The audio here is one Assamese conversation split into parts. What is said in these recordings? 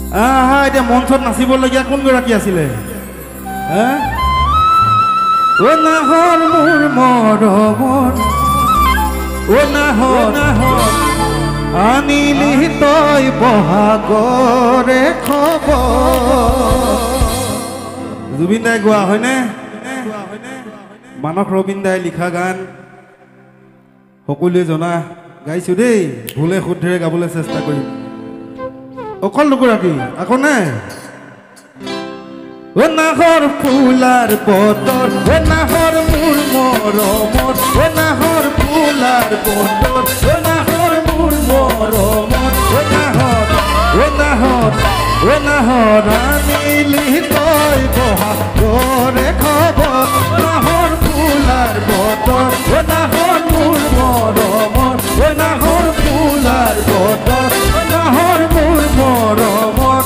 এতিয়া মঞ্চত নাচিবলগীয়া কোনগৰাকী আছিলে ও নাহৰ মোৰ মৰমৰ ও নাহৰ আনিলি তই বহাগৰে খবৰ জুবিন দাই গোৱা হয়নে মানস ৰবীন দাই লিখা গান সকলোৱে জনা গাইছো দেই ভুলে শুদ্ধেৰে গাবলৈ চেষ্টা কৰিম অকল দুগৰাকী আকৌ নাই ও নাহৰ ফুলাৰ বতৰ ও নাহৰ মোৰ মৰমৰ ও নাহৰ ফুলাৰ বতৰ ও নাহৰ মোৰ মৰমৰ ও নাহৰ আনিলি তই বহাগৰে খবৰ নাহৰ ফুলাৰ বতৰ ও নাহৰ মোৰ মৰমৰ ও নাহৰ ফুলাৰ বতৰ ও নাহৰ মোৰ মৰমৰ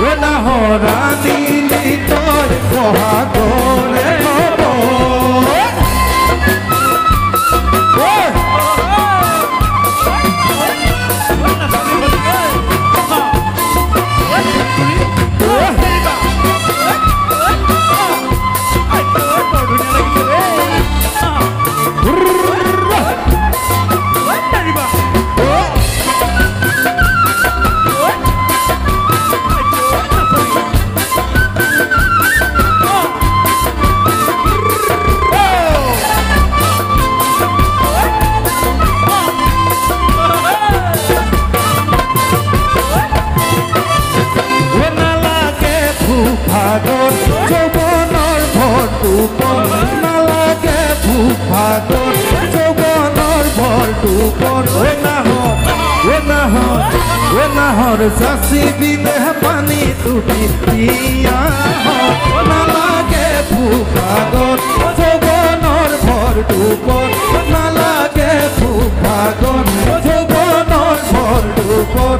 ও নাহৰ আনিলি তই বহাগৰে ভাগৰ যৌৱনৰ ভৰটুপৰ নালাগে ভাগৰ যৌৱনৰ ভৰটুপৰ ও নাহৰ যাচি বিনে পানী টুপি দিয়া নালাগে ভাগৰ যৌৱনৰ ভৰটুপৰ নালাগে ভাগৰ যৌৱনৰ ভৰটুপৰ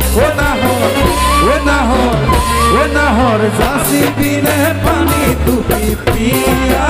ও নাহৰ যাচি বিনে পানী টুপি পিয়া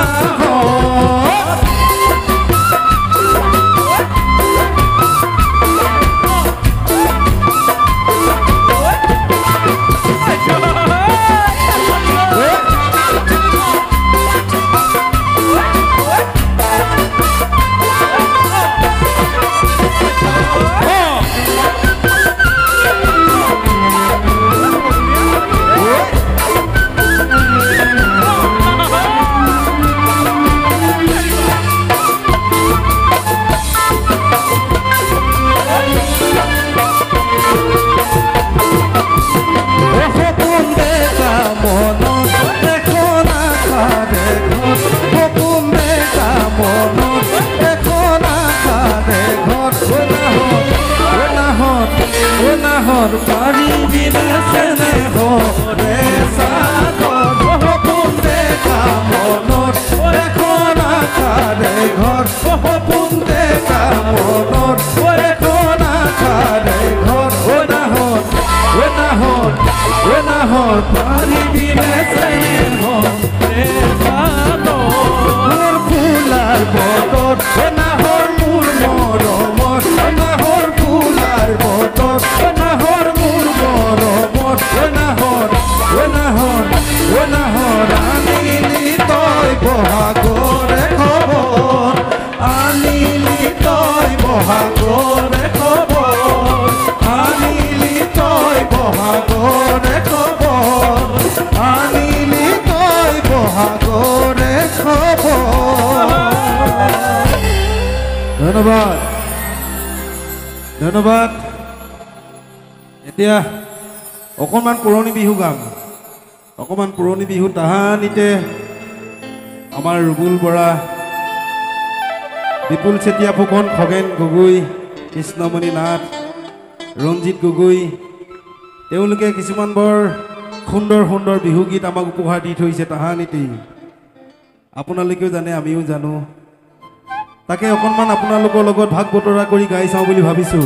পাৰি বিনে চেনে হৰে সাগৰ সপোন দেখা মনত এখন আশাৰে ঘৰ সপোন দেখা মনত এখন আশাৰে ঘৰ ও নাহৰ পাৰি বিনে চেনে হৰে সাগৰ ফুলাৰ বতৰ ও নাহৰ মোৰ মৰমৰ ও নাহৰ ফুলাৰ বতৰ আনিলি তই বহাগৰে খবৰ আনিলি তই বহাগৰে খবৰ আনিলি তই বহাগৰে খবৰ আনিলি তই বহাগৰে খবৰ ধন্যবাদ এতিয়া অকণমান পুৰণি বিহু গাম অকণমান পুৰণি বিহু তাহানিতে আমাৰ ৰুবুল বৰা বিপুল চেতিয়া ফুকন খগেন গগৈ কৃষ্ণমণি নাথ ৰঞ্জিত গগৈ তেওঁলোকে কিছুমান বৰ সুন্দৰ সুন্দৰ বিহু গীত আমাক উপহাৰ দি থৈছে তাহানিতেই আপোনালোকেও জানে আমিও জানো তাকে অকণমান আপোনালোকৰ লগত ভাগ বতৰা কৰি গাই চাওঁ বুলি ভাবিছোঁ